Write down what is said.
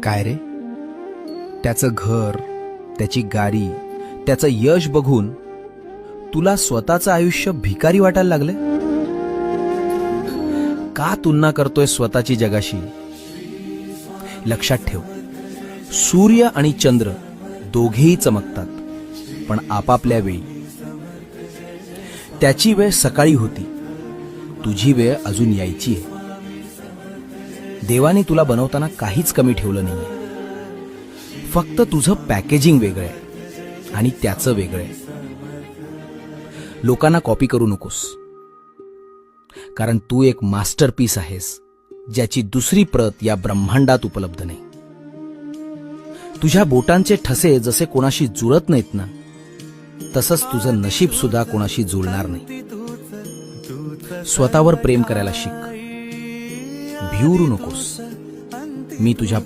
काय रे, त्याचं घर, त्याची गाडी, त्याचं यश बघून तुला स्वतःचं आयुष्य भिकारी वाटायला लागले? का तुलना करतोय स्वतःची जगाशी? लक्षात ठेव, सूर्य आणि चंद्र दोघेही चमकतात, पण आपापल्या वेळी. त्याची वेळ सकाळी होती, तुझी वेळ अजून यायची आहे. देवाने तुला बनवताना काहीच कमी ठेवलं नाहीये. फक्त तुझं पॅकेजिंग वेगळं आहे आणि त्याचं वेगळं आहे. लोकांना कॉपी करू नकोस, कारण तू एक मास्टरपीस आहेस, ज्याची दुसरी प्रत या ब्रह्मांडात उपलब्ध नाही. तुझ्या बोटांचे ठसे जसे कोणाशी जुळत नाहीत ना, तसंच तुझं नशीब सुद्धा कोणाशी जुळणार नाही. स्वतःवर प्रेम करायला शिक, भिवरू नकोस. मी तुझ्या